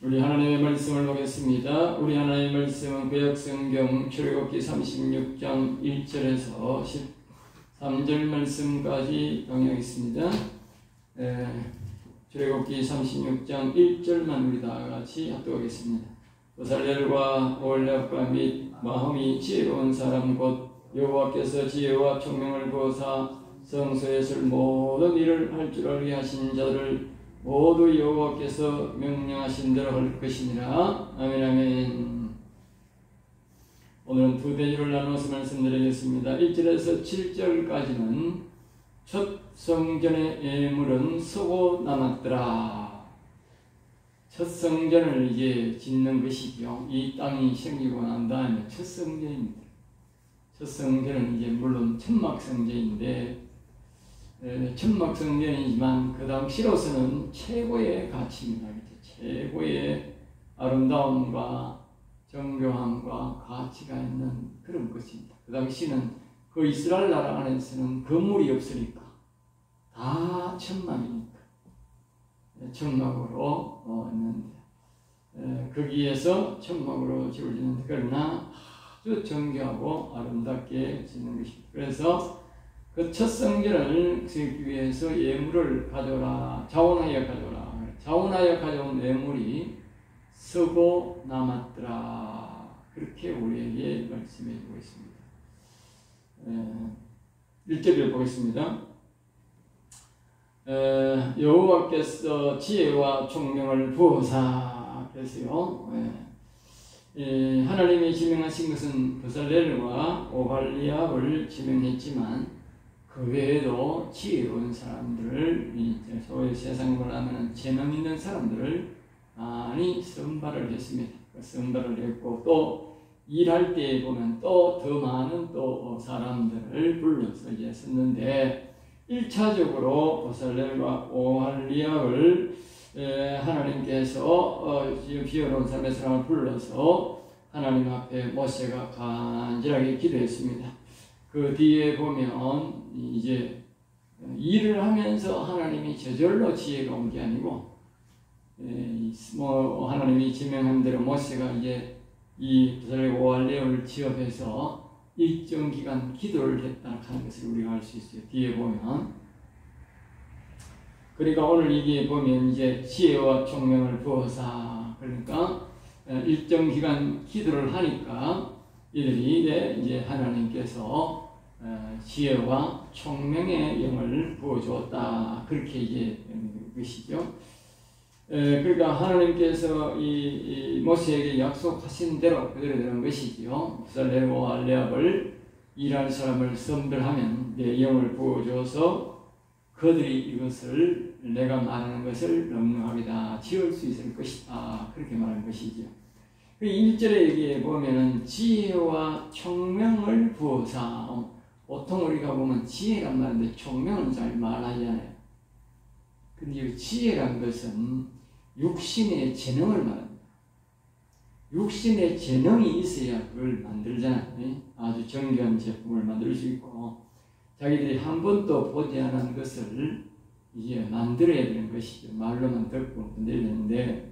우리 하나님의 말씀을 보겠습니다. 우리 하나님의 말씀은 구약성경 출애굽기 36장 1절에서 13절 말씀까지 동역있습니다. 출애굽기 36장 1절만 우리 다같이 합독하겠습니다. 보살렐과 오홀리압과 및 마음이 지혜로운 사람 곧 여호와께서 지혜와 총명을 부어사 성소에 쓸 모든 일을 할 줄 알게 하신 자들을 모두 여호와께서 명령하신 대로 할 것이니라. 아멘. 아멘. 오늘은 두 대주를 나누어서 말씀드리겠습니다. 1절에서 7절까지는 첫 성전의 예물은 서고 남았더라. 첫 성전을 이제 짓는 것이죠. 이 땅이 생기고 난 다음에 첫 성전입니다. 첫 성전은 이제 물론 천막 성전인데 천막 성전이지만 그 당시로서는 최고의 가치입니다. 최고의 아름다움과 정교함과 가치가 있는 그런 것입니다. 그 당시는 그 이스라엘 나라 안에서는 건물이 없으니까 다 천막이니까 천막으로 했는데 거기에서 천막으로 지어지는데 그러나 아주 정교하고 아름답게 짓는 것입니다. 그래서 그 첫 성전을 짓기 위해서 예물을 가져라, 자원하여 가져라. 자원하여 가져온 예물이 서고 남았더라. 그렇게 우리에게 말씀해 주고 있습니다. 1절을 보겠습니다. 여호와께서 지혜와 총명을 부어사. 그래서요. 하나님이 지명하신 것은 보살렐과 오홀리압을 지명했지만 그 외에도 지혜로운 사람들을, 소위 세상으로 하면 재능 있는 사람들을 많이 선발을 했습니다. 선발을 했고 또 일할 때 보면 또 더 많은 또 사람들을 불러서 이제 썼는데 1차적으로 보살렐과 오홀리압을 하나님께서 비어놓은 사람의 사람을 불러서 하나님 앞에 모세가 간절하게 기도했습니다. 그 뒤에 보면 이제 일을 하면서 하나님이 저절로 지혜가 온 게 아니고 하나님이 지명한 대로 모세가 이제 이 오홀리압을 취업해서 일정 기간 기도를 했다 하는 것을 우리가 알 수 있어요. 뒤에 보면 그러니까 오늘 이게 보면 이제 지혜와 총명을 부어사, 그러니까 일정 기간 기도를 하니까 이들이 이제 하나님께서 지혜와 총명의 영을 부어주었다. 그렇게 이제 것이죠. 그러니까 하나님께서 이 모세에게 약속하신 대로 그대로 되는 것이지요. 보살렐과 오홀리압을 일할 사람을 선별하면 내 영을 부어줘서 그들이 이것을 내가 말하는 것을 명령하게 지을 수 있을 것이다. 그렇게 말하는 것이죠. 1절에 여기에 보면은 지혜와 총명을 부어사. 보통 우리가 보면 지혜란 말인데 총명은 잘 말하지 않아요. 근데 이 지혜란 것은 육신의 재능을 말합니다. 육신의 재능이 있어야 그걸 만들잖아요. 아주 정교한 제품을 만들 수 있고 자기들이 한 번도 보지 않은 것을 이제 만들어야 되는 것이죠. 말로만 듣고 만들어야 되는데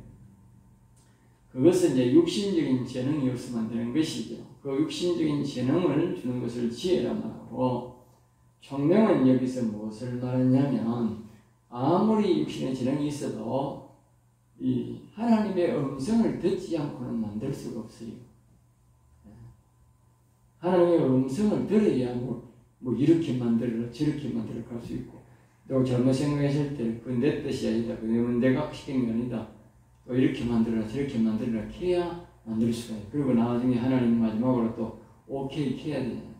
그것은 이제 육신적인 재능이 없으면 안 되는 것이죠. 그 육신적인 재능을 주는 것을 지혜라 말하고, 총명은 여기서 무엇을 말하냐면 아무리 육신의 재능이 있어도 이 하나님의 음성을 듣지 않고는 만들 수가 없어요. 하나님의 음성을 들어야 뭐 이렇게 만들어 저렇게 만들어 갈 수 있고, 또 잘못 생각했을 때 그 내 뜻이 아니다, 그 내가 시킨 게 아니다, 또 이렇게 만들어라 저렇게 만들어라 해야 만들 수가 있어요. 그리고 나중에 하나님 마지막으로 또 오케이 해야 되잖아요.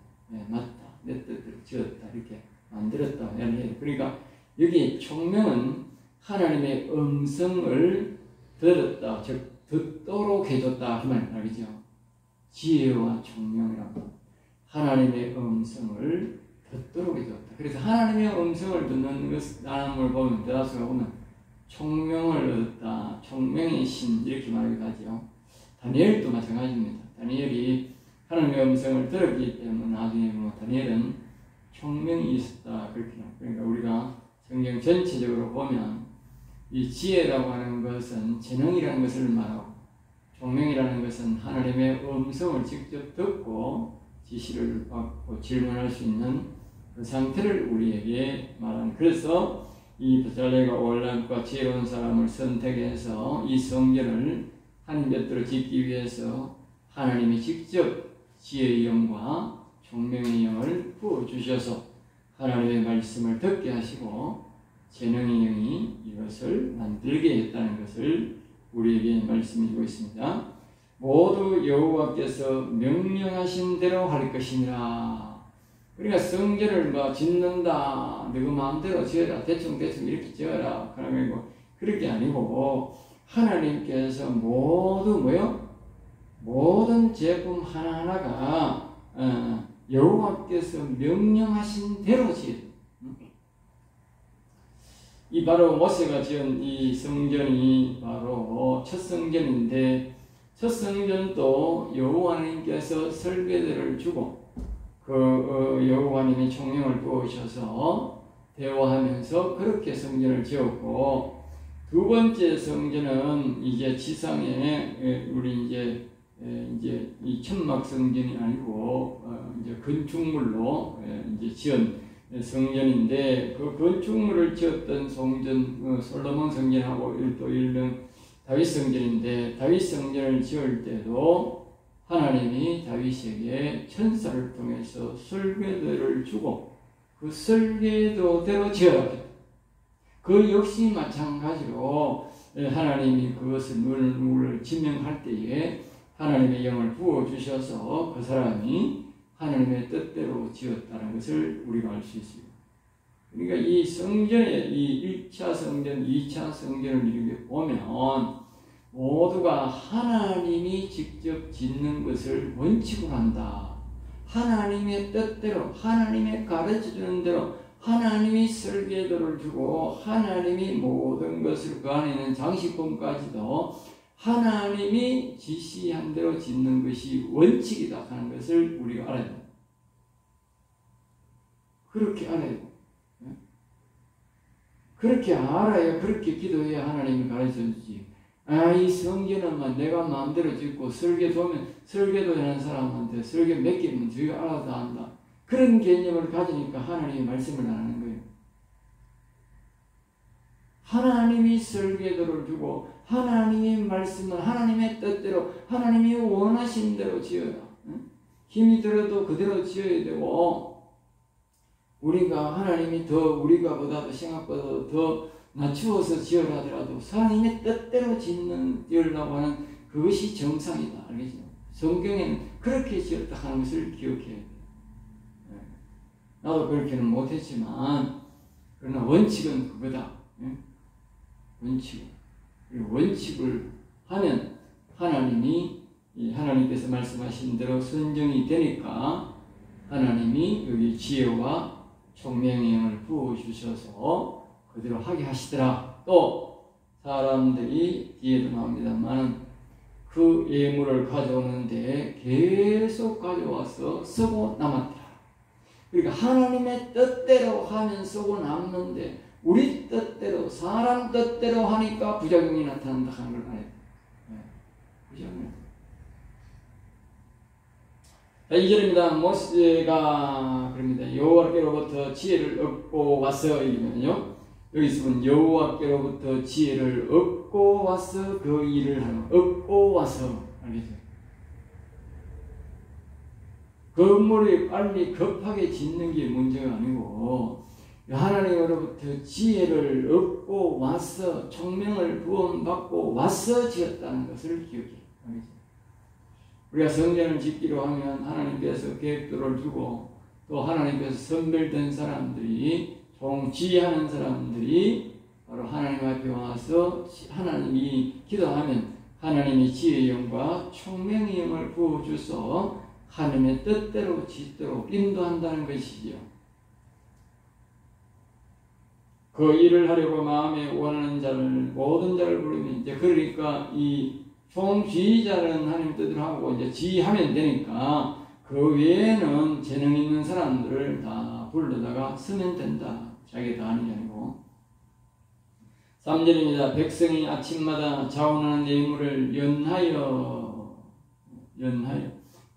맞다, 내 뜻대로 지었다, 이렇게 만들었다 해야 해요. 그러니까 여기 총명은 하나님의 음성을 들었다, 즉 듣도록 해줬다 그 말이죠. 지혜와 총명이라고 하나님의 음성을 듣도록 해줬다. 그래서 하나님의 음성을 듣는 것, 나눔을 보면 대다수가 보면 총명을 얻었다, 총명의 신 이렇게 말하기도 하죠. 다니엘도 마찬가지입니다. 다니엘이 하나님의 음성을 들었기 때문에 나중에 다니엘은 총명이 있었다 그렇게. 그러니까 우리가 성경 전체적으로 보면 이 지혜라고 하는 것은 재능이라는 것을 말하고, 총명이라는 것은 하나님의 음성을 직접 듣고 지시를 받고 질문할 수 있는 그 상태를 우리에게 말하는. 그래서 이 베살레가 올람과 지혜로운 사람을 선택해서 이 성전을 한 볏대로 짓기 위해서 하나님이 직접 지혜의 영과 총명의 영을 부어주셔서 하나님의 말씀을 듣게 하시고 재능의 영이 이것을 만들게 했다는 것을 우리에게 말씀해주고 있습니다. 모두 여호와께서 명령하신 대로 할 것이니라. 그러니까 성전을 뭐 짓는다, 너희 마음대로 지어라, 대충 이렇게 지어라, 그러면 뭐 그렇게 아니고 하나님께서 모두 모든 제품 하나하나가 여호와께서 명령하신 대로 지어라. 이 바로 모세가 지은 이 성전이 바로 첫 성전인데, 첫 성전도 여호와님께서 설계도를 주고 그 여호와님이 총명을 부으셔서 대화하면서 그렇게 성전을 지었고, 두 번째 성전은 이제 지상에 우리 이제 이 천막 성전이 아니고 이제 건축물로 이제 지은 성전인데, 그 건축물을 지었던 성전 솔로몬 성전하고 또 일명 다윗 성전인데, 다윗 성전을 지을 때도 하나님이 다윗에게 천사를 통해서 설계도를 주고 그 설계도대로 지어라. 그 역시 마찬가지로 하나님이 그것을 누구를 지명할 때에 하나님의 영을 부어주셔서 그 사람이 하나님의 뜻대로 지었다는 것을 우리가 알 수 있습니다. 그러니까 이 성전의 이 1차 성전, 2차 성전을 이렇게 보면 모두가 하나님이 직접 짓는 것을 원칙으로 한다. 하나님의 뜻대로, 하나님의 가르쳐주는 대로 하나님이 설계도를 주고 하나님이 모든 것을 그 안에 있는 장식품까지도 하나님이 지시한 대로 짓는 것이 원칙이다 하는 것을 우리가 알아야 됩니다. 그렇게 알아야 됩니다. 그렇게 알아야, 그렇게 기도해야 하나님이 가르쳐주지. 이 성전은 내가 마음대로 짓고 설계도 하는 사람한테 설계 몇 개면 저희가 알아서 한다. 그런 개념을 가지니까 하나님이 말씀을 안 하는 거예요. 하나님이 설계도를 주고 하나님의 말씀을 하나님의 뜻대로 하나님이 원하신 대로 지어라. 힘이 들어도 그대로 지어야 되고, 우리가 하나님이 더 우리가 보다도 생각보다도 더 낮추어서 지어라 하더라도 하나님의 뜻대로 지으려고 하는 그것이 정상이다. 알겠죠? 성경에는 그렇게 지었다 하는 것을 기억해야 돼요. 나도 그렇게는 못했지만 그러나 원칙은 그거다. 원칙을 하면 하나님께서 말씀하신 대로 선정이 되니까 하나님이 여기 지혜와 총명의 영을 부어주셔서 그대로 하게 하시더라. 또 사람들이 뒤에도 나옵니다만 그 예물을 가져오는데 계속 가져와서 쓰고 남았더라. 그러니까 하나님의 뜻대로 하면 쓰고 남는데 우리 뜻대로, 사람 뜻대로 하니까 부작용이 나타난다 하는 걸 알아야 돼요. 부작용. 2절입니다. 모세가 그럽니다. 여호와께로부터 지혜를 얻고 와서, 이러면요, 여기서 보면 여호와께로부터 지혜를 얻고 와서 그 일을 하는, 얻고 와서, 알겠죠? 건물이 빨리 급하게 짓는 게 문제가 아니고 하나님으로부터 지혜를 얻고 와서 총명을 부음받고 와서 지었다는 것을 기억해요. 알겠죠? 우리가 성전을 짓기로 하면 하나님께서 계획도를 주고 또 하나님께서 선별된 사람들이, 지혜하는 사람들이 바로 하나님 앞에 와서 하나님이 기도하면 하나님이 지혜의 영과 총명의 영을 부어주서 하나님의 뜻대로 짓도록 인도한다는 것이지요. 그 일을 하려고 마음에 원하는 자를, 모든 자를 부르면, 이제 그러니까 이 총지휘자는 하나님 뜻대로 하고 이제 지휘하면 되니까 그 외에는 재능 있는 사람들을 다 불러다가 쓰면 된다. 자기가 다 하는 게 아니고. 3절입니다. 백성이 아침마다 자원하는 예물을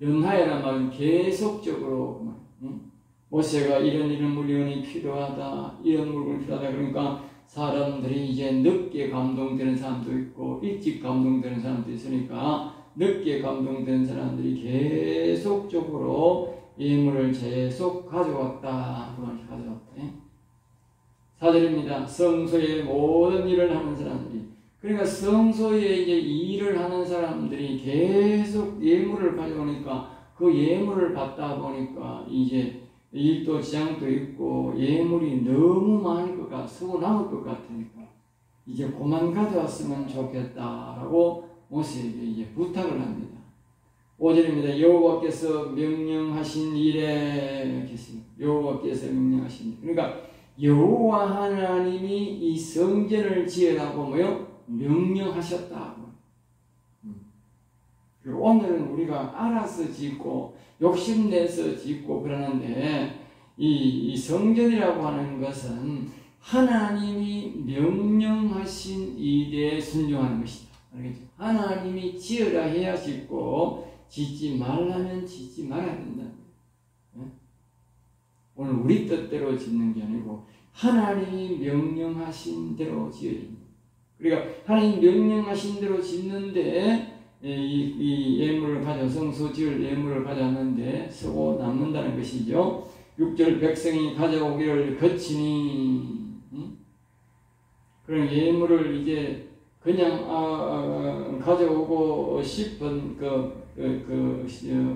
연하여란 말은 계속적으로, 모세가 이런 물건이 필요하다, 이런 물건이 필요하다. 그러니까 사람들이 이제 늦게 감동되는 사람도 있고 일찍 감동되는 사람도 있으니까 늦게 감동된 사람들이 계속적으로 예물을 계속 가져왔다. 그 말이 가져왔다. 4절입니다. 성소의 모든 일을 하는 사람들이, 그러니까 성소에 이제 일을 하는 사람들이 계속 예물을 가져오니까 그 예물을 받다 보니까 이제 일도 지장도 있고 예물이 너무 많을 것 같아, 쓰고 남을 것 같으니까 이제 그만 가져왔으면 좋겠다라고 모세에게 이제 부탁을 합니다. 5절입니다. 여호와께서 명령하신 일에 이렇게 했습니다. 여호와께서 명령하신 일. 그러니까 여호와 하나님이 이 성전을 지으라고 명령하셨다. 그리고 오늘은 우리가 알아서 짓고 욕심내서 짓고 그러는데 이 성전이라고 하는 것은 하나님이 명령하신 일에 순종하는 것이다. 알겠죠? 하나님이 지으라 해야 짓고 짓지 말라면 짓지 말아야 된다. 오늘 우리 뜻대로 짓는 게 아니고 하나님이 명령하신 대로 지어야 됩니다. 그러니까 하나님 명령하신 대로 짓는데 이 예물을 가져 성소 지을 예물을 가져왔는데 쓰고 남는다는 것이죠. 6절 백성이 가져오기를 거치니, 그런 예물을 이제 그냥 가져오고 싶은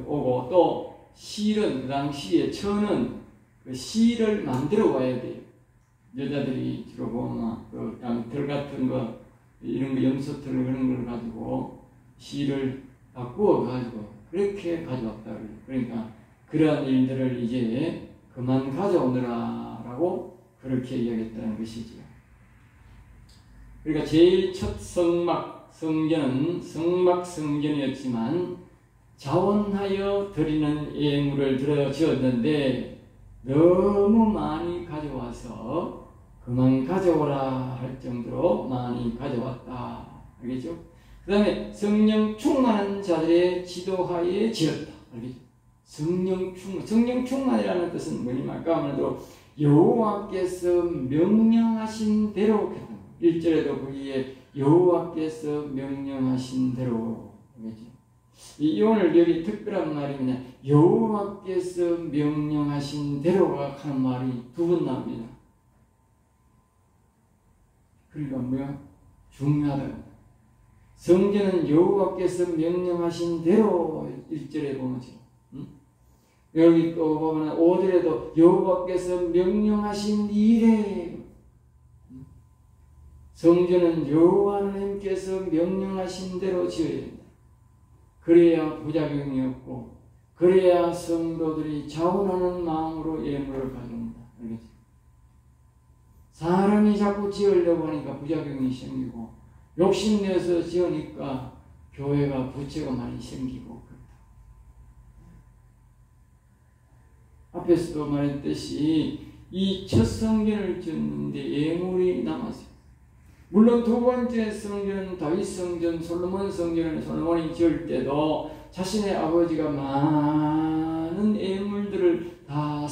오고 또 실은 그 당시에 처는 그 실을 만들어 와야 돼요. 여자들이 주로 보면 들 같은 거 이런 거 염소틀 그런 걸 가지고 실을 바꾸어 가지고 그렇게 가져왔다. 그러니까 그러한 일들을 이제 그만 가져오느라라고 그렇게 이야기했다는 것이죠. 그러니까 제일 첫 성전은 성막성전이었지만 자원하여 드리는 예물을 들어 지었는데 너무 많이 가져와서 그만 가져오라 할 정도로 많이 가져왔다. 알겠죠? 그 다음에 성령 충만한 자들의 지도하에 지었다. 알겠죠? 성령 충만이라는 뜻은 뭐냐면 아까 말한 여호와께서 명령하신 대로 1절에도 거기에 여호와께서 명령하신 대로. 알겠죠? 오늘 여기 특별한 말이 뭐냐, 여호와께서 명령하신 대로가 하는 말이 두 번 나옵니다. 그러니까 뭐야? 중요하다. 성전은 여호와께서 명령하신 대로 1절에 보면 여기 또 보면 5절에도 여호와께서 명령하신 이래. 성전은 여호와 하나님께서 명령하신 대로 지어야 된다. 그래야 부작용이 없고 그래야 성도들이 자원하는 마음으로 예물을 가져온다. 알겠지? 사람이 자꾸 지으려고 하니까 부작용이 생기고 욕심내서 지으니까 교회가 부채가 많이 생기고 그렇다. 앞에서도 말했듯이 이 첫 성전을 짓는데 예물이 남았어요. 물론 두 번째 성전, 다윗 성전, 솔로몬 성전을 솔로몬이 지을 때도 자신의 아버지가 많은 예물들을 다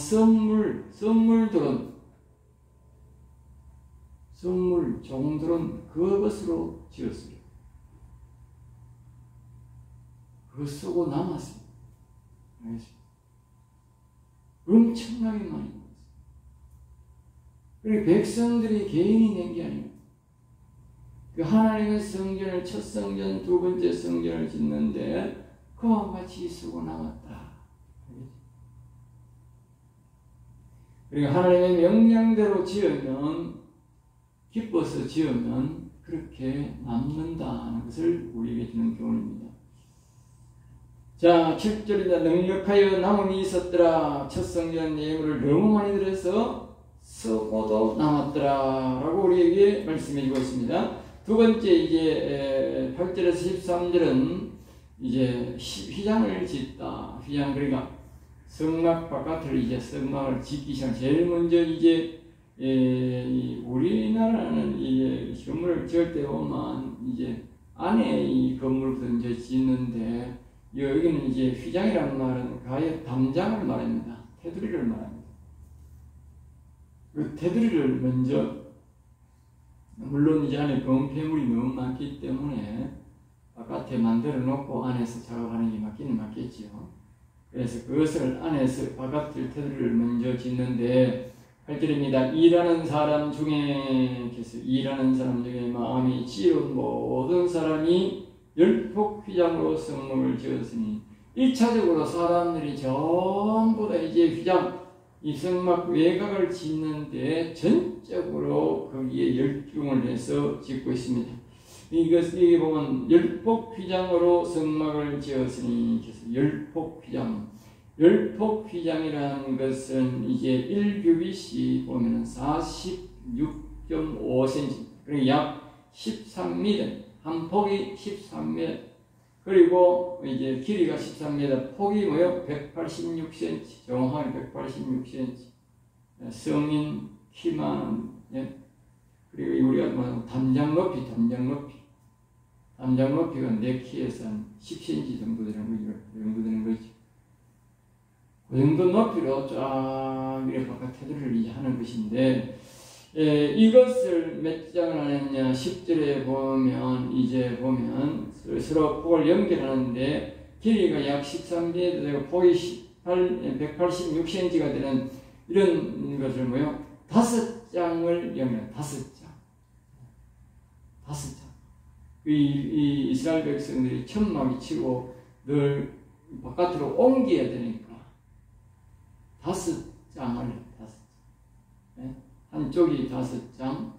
종들은 그것으로 지었어요. 그거 쓰고 남았어요. 엄청나게 많이 남았어요. 그리고 백성들이 개인이 낸 게 아니에요. 그 하나님의 성전을 첫 성전, 두 번째 성전을 짓는데 그와 같이 쓰고 남았다. 그리고 하나님의 명령대로 지으면, 기뻐서 지으면 그렇게 남는다는 것을 우리에게 주는 교훈입니다. 자, 7절이다. 능력하여 남음이 있었더라. 첫 성전 예물을 너무 많이 들여서 쓰고도 남았더라 라고 우리에게 말씀해 주고 있습니다. 두 번째 이제 8절에서 13절은 이제 휘장을 짓다. 휘장, 그러니까 성막 바깥을 이제 성막을 짓기 시작. 제일 먼저 이제 우리나라는 이제 건물을 지을 때 보면 이제 안에 이 건물부터 이제 짓는데 여기는 이제 휘장이라는 말은 가에 담장을 말합니다. 테두리를 말합니다. 그 테두리를 먼저 물론 이제 안에 건폐물이 너무 많기 때문에 바깥에 만들어 놓고 안에서 작업하는 게 맞기는 맞겠지요. 그래서 그것을 안에서 바깥을 테두리를 먼저 짓는데 8절입니다. 일하는 사람 중에 일하는 사람 중에 마음이 지혜로운 모든 사람이 열폭휘장으로 성막을 지었으니 1차적으로 사람들이 전부 다 이제 휘장 이 성막 외곽을 짓는데 전적으로 거기에 열중을 해서 짓고 있습니다. 여기 보면 열폭휘장으로 성막을 지었으니 열폭휘장 열폭휘장이라는 것은 이제 1규빗이 보면 46.5cm 그리고 약 13m 한 폭이 13m 그리고 이제 길이가 13m 폭이 뭐요? 186cm 정확하게 186cm 성인 키만 예? 그리고 우리가 말하는 담장 높이가 내 키에서 한 10cm 정도 되는 거죠. 그 정도 높이로 쫙 이렇게 바깥 테두리를 이제 하는 것인데, 이것을 몇 장을 하느냐, 10절에 보면, 서로 폭을 연결하는데, 길이가 약 13m 되고, 폭이 186cm가 되는 이런 것을 뭐요? 5장을 연결해, 5장. 이 이스라엘 백성들이 천막이 치고 늘 바깥으로 옮겨야 되니까, 5장을 네? 한쪽이 5장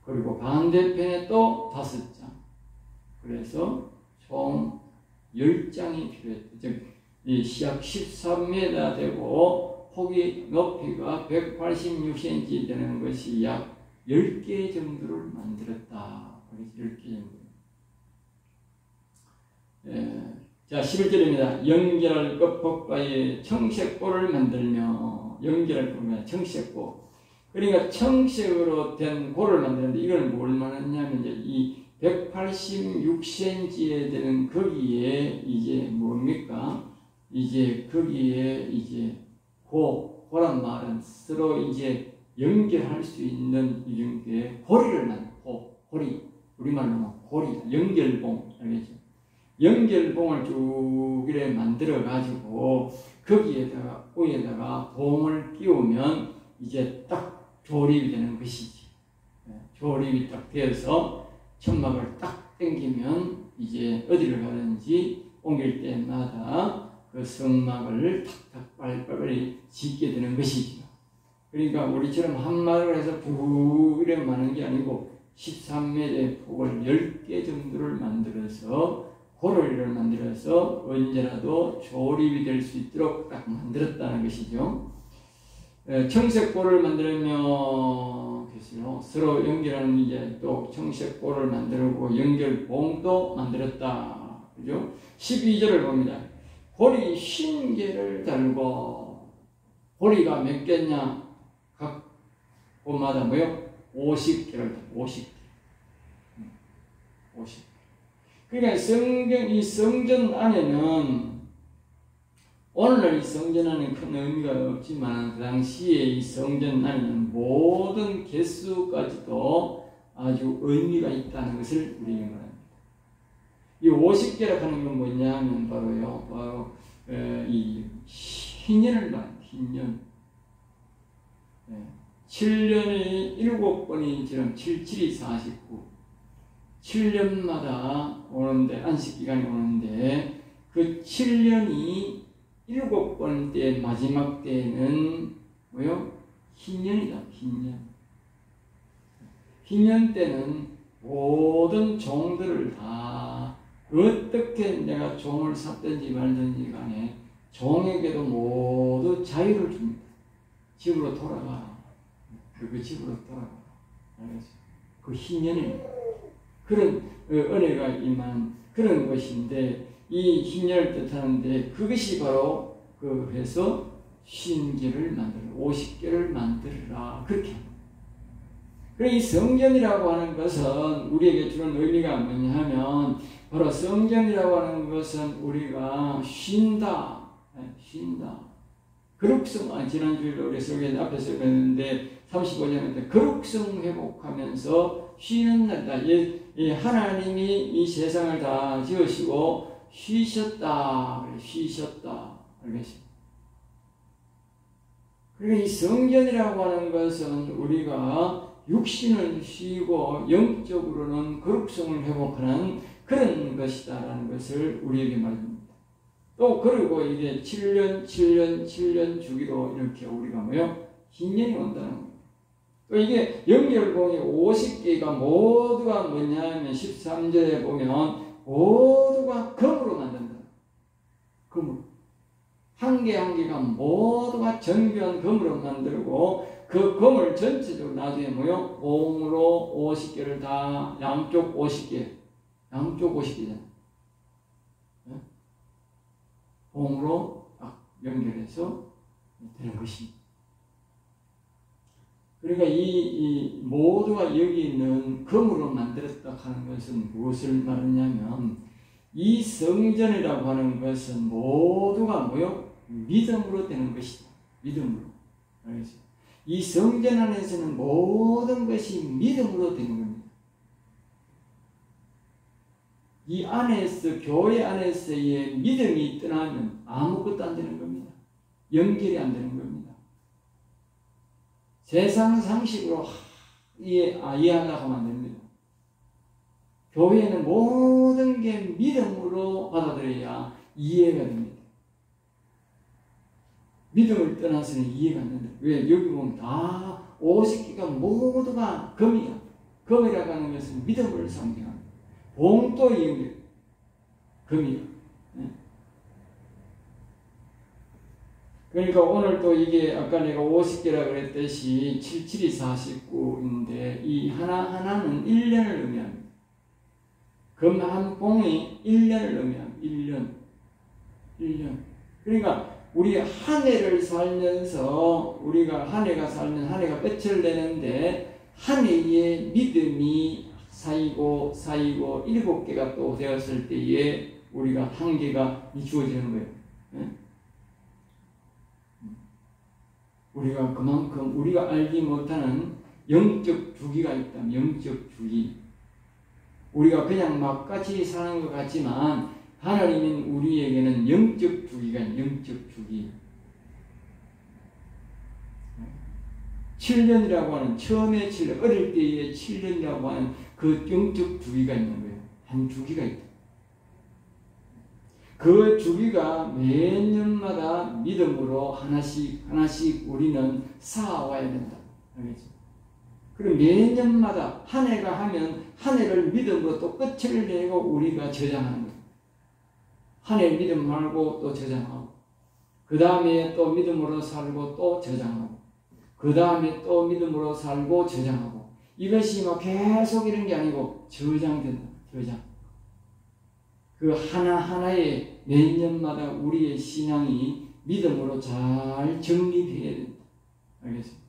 그리고 반대편에 또 5장 그래서 총 10장이 필요했죠. 즉 이 약 13m 되고 폭이 높이가 186cm 되는 것이 약 10개 정도를 만들었다. 그래서 10개 정도. 자, 11절입니다. 연결할 끝폭과의 청색골을 만들며, 연결할 겁니다. 청색골. 그러니까 청색으로 된 골을 만드는데, 이걸 뭘 말하냐면, 이제 이 186cm에 되는 거기에, 이제 뭡니까? 이제 거기에, 이제 고란 말은 서로 이제 연결할 수 있는 이런 게 고리를 만들고, 고리. 우리말로 하면 고리, 연결봉. 알겠죠? 연결봉을 쭉 이렇게 만들어 가지고 거기에다가 위에다가 봉을 끼우면 이제 딱 조립이 되는 것이지. 조립이 딱 되어서 천막을 딱 당기면 이제 어디를 가든지 옮길 때마다 그 성막을 탁탁 빨리빨리 짓게 되는 것이죠. 그러니까 우리처럼 한 마루를 해서 부 이렇게 많은 게 아니고 13m의 폭을 10개 정도를 만들어서 고리를 만들어서 언제라도 조립이 될 수 있도록 딱 만들었다는 것이죠. 청색골을 만들며 서로 연결하는 이제 또 청색골을 만들고 연결봉도 만들었다. 그죠? 12절을 봅니다. 고리 50개를 달고 고리가 몇 개냐? 각 곳마다 뭐요? 50개를 달고 50개. 그러니까 이 성전 안에는 오늘날 이 성전 안에는 큰 의미가 없지만 그 당시에 이 성전 안에는 모든 개수까지도 아주 의미가 있다는 것을 우리에게 말합니다. 이 50개라 하는 건 뭐냐 하면 바로 이 희년을 말합니다. 희년. 7년이 7번이 지금 77이 49. 7년마다 오는데, 안식기간이 오는데, 그 7년이 7번 때, 마지막 때는, 뭐요? 희년이다, 희년. 희년 때는 모든 종들을 다, 어떻게 내가 종을 샀든지 말든지 간에, 종에게도 모두 자유를 줍니다. 집으로 돌아가. 그 집으로 돌아가. 알겠죠? 그 희년입니다. 그런 은혜가 임한 그런 것인데, 이 희년을 뜻하는데, 그것이 바로 해서 50개를 만들어, 50개를 만들어라. 그렇게 합니다. 그리고 이 성전이라고 하는 것은 우리에게 주는 의미가 뭐냐 하면 바로 성전이라고 하는 것은 우리가 쉰다. 거룩성, 지난주에 우리 설교 앞에서 배웠는데 35절인데 거룩성 회복하면서 쉬는 날이다. 이 하나님이 이 세상을 다 지으시고 쉬셨다. 알겠습니다. 그러니까 이 성전이라고 하는 것은 우리가 육신을 쉬고 영적으로는 거룩성을 회복하는 그런 것이다라는 것을 우리에게 말합니다. 또 그리고 이게 7년 주기로 이렇게 우리가 뭐요? 신년이 온다는 거예요. 또 이게 연결봉이 50개가 모두가 뭐냐 하면 13절에 보면 모두가 금으로 만든다. 금으로. 한 개 한 개가 모두가 정교한 금으로 만들고 그 금을 전체적으로 나중에 뭐요? 봉으로 50개를 다 양쪽 50개잖아. 봉으로 딱 연결해서 되는 것입니다. 그러니까 이 모두가 여기 있는 금으로 만들었다 하는 것은 무엇을 말하냐면 이 성전이라고 하는 것은 모두가 뭐요? 믿음으로 되는 것이다. 믿음으로. 알겠어요? 이 성전 안에서는 모든 것이 믿음으로 되는 겁니다. 이 안에서, 교회 안에서의 믿음이 떠나면 아무것도 안 되는 겁니다. 연결이 안 되는 겁니다. 세상 상식으로 이해하려고 하면 안 됩니다. 교회는 모든 게 믿음으로 받아들여야 이해가 됩니다. 믿음을 떠나서는 이해가 안 된다. 왜? 여기 보면 다 50개가 모두가 금이야. 금이라고 하는 것은 믿음을 상징합니다. 봉도 연결. 금이야. 그러니까 오늘 또 이게 아까 내가 50개라고 그랬듯이 77이 49인데 이 하나하나는 1년을 의미합니다. 금 한 봉이 1년을 의미합니다. 1년. 그러니까 우리 한 해를 살면서 우리가 한 해가 살면 한 해가 끝을 내는데 한 해에 믿음이 쌓이고 7개가 또 되었을 때에 우리가 한 개가 주어지는 거예요. 우리가 그만큼 우리가 알지 못하는 영적 주기가 있다면 영적 주기. 우리가 그냥 막같이 사는 것 같지만 하나님은 우리에게는 영적 주기가 있는 영적 주기. 7년이라고 하는 처음에 7년, 어릴 때의 7년이라고 하는 그 영적 주기가 있는 거예요. 한 주기가 있다. 그 주기가 매년마다 믿음으로 하나씩 우리는 쌓아와야 된다. 알겠죠? 그리고 매년마다 한 해가 하면 한 해를 믿음으로 또 끝을 내고 우리가 저장하는 거예요. 한 해 믿음 말고 또 저장하고 그 다음에 또 믿음으로 살고 또 저장하고 그 다음에 또 믿음으로 살고 저장하고 이것이 막 계속 이런 게 아니고 저장된다. 저장. 그 하나하나의 매년마다 우리의 신앙이 믿음으로 잘 정립해야 된다. 알겠습니까?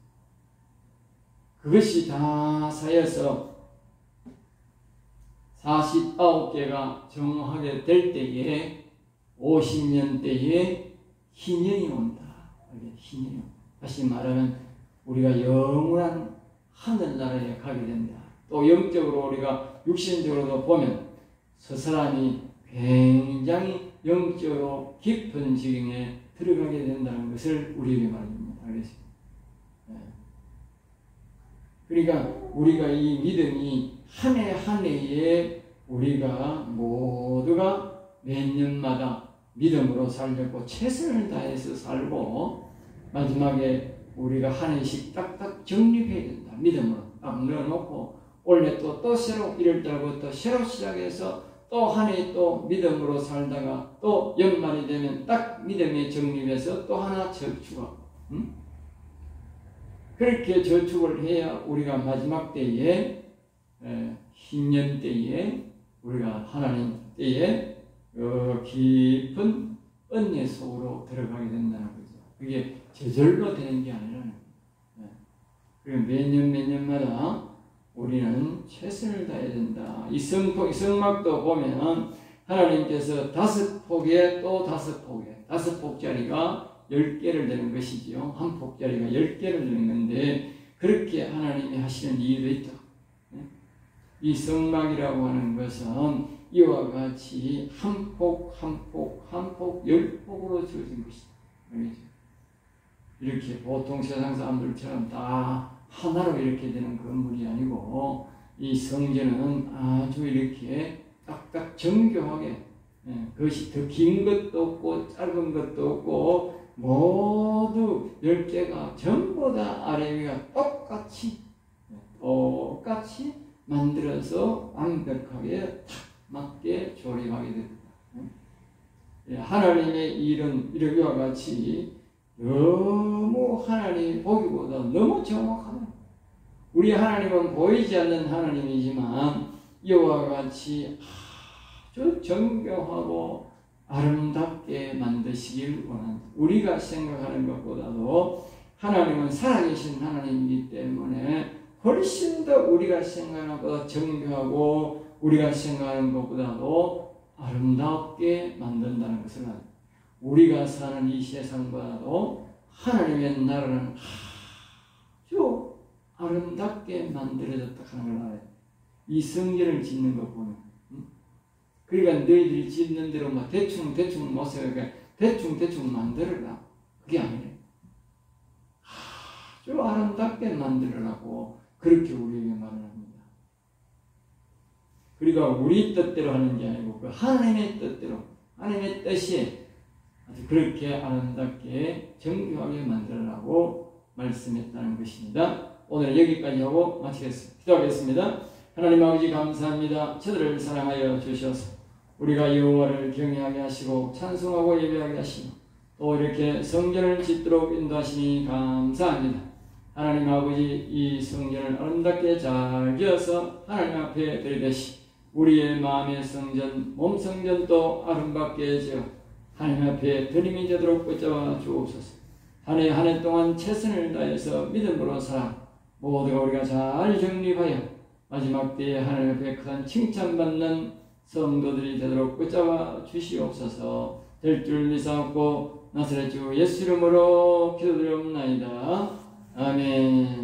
그것이 다 쌓여서 49개가 정하게 될 때에 50년 때에 희년이 온다. 희년이 온다. 다시 말하면 우리가 영원한 하늘나라에 가게 된다. 또 영적으로 우리가 육신적으로도 보면 저 사람이 굉장히 영적으로 깊은 지경에 들어가게 된다는 것을 우리에게 말합니다. 알겠습니다. 그러니까 우리가 이 믿음이 한 해 한 해에 우리가 모두가 몇 년마다 믿음으로 살려고 최선을 다해서 살고 마지막에 우리가 한 해씩 딱딱 정립해야 된다. 믿음으로 딱 넣어놓고 원래 또 새로 1월달부터 새로 시작해서 또 한 해 또 믿음으로 살다가 또 연말이 되면 딱 믿음에 정립해서 또 하나 저축하고 그렇게 저축을 해야 우리가 마지막 때에 신년 때에 우리가 하나님 때에 깊은 은혜 속으로 들어가게 된다는 거죠. 그게 저절로 되는 게 아니라는 거예요. 그리고 몇 년마다 우리는 최선을 다해야 된다. 이 성막도 보면 하나님께서 5폭에 또 5폭에 5폭짜리가 10개를 되는 것이지요. 한 폭짜리가 10개를 되는 건데 그렇게 하나님이 하시는 이유도 있다. 이 성막이라고 하는 것은 이와 같이 한 폭, 한 폭, 한 폭, 10폭으로 지어진 것이다. 알겠죠? 이렇게 보통 세상 사람들처럼 다 하나로 이렇게 되는 건물이 아니고 이 성전은 아주 이렇게 딱딱 정교하게 그것이 더 긴 것도 없고 짧은 것도 없고 모두 10개가 전부 다 아래 위가 똑같이 만들어서 완벽하게 탁 맞게 조립하게 됩니다. 하나님의 일은 이와 같이 너무 하나님이 보기보다 너무 정확하다. 우리 하나님은 보이지 않는 하나님이지만 이와 같이 아주 정교하고 아름답게 만드시길 원한다. 우리가 생각하는 것보다도 하나님은 살아계신 하나님이기 때문에 훨씬 더 우리가 생각하는 것보다 정교하고 우리가 생각하는 것보다도 아름답게 만든다는 것을 압니다. 우리가 사는 이 세상보다도 하나님의 나라는 아주 아름답게 만들어졌다 하는 걸 알아요. 이 성전을 짓는 것 보면. 그러니까 너희들이 짓는 대로 막 대충 못 세우니까 대충 만들어라. 그게 아니래. 아주 아름답게 만들어라고 그렇게 우리에게 말을 합니다. 그러니까 우리 뜻대로 하는 게 아니고 그 하나님의 뜻대로 하나님의 뜻이 아주 그렇게 아름답게 정교하게 만들어라고 말씀했다는 것입니다. 오늘 여기까지 하고 마치겠습니다. 기도하겠습니다. 하나님 아버지 감사합니다. 저들을 사랑하여 주셔서 우리가 여호와를 경외하게 하시고 찬송하고 예배하게 하시고 또 이렇게 성전을 짓도록 인도하시니 감사합니다. 하나님 아버지 이 성전을 아름답게 잘 지어서 하나님 앞에 드리듯이 우리의 마음의 성전, 몸 성전도 아름답게 지어 하나님 앞에 드림이 되도록 붙잡아 주옵소서. 한 해 동안 최선을 다해서 믿음으로 살아 모두가 우리가 잘 정립하여 마지막 때에 하나님 앞에 큰 칭찬받는 성도들이 되도록 붙잡아 주시옵소서. 될 줄 믿사옵고 나사렛 주 예수 이름으로 기도드리옵나이다. 아멘.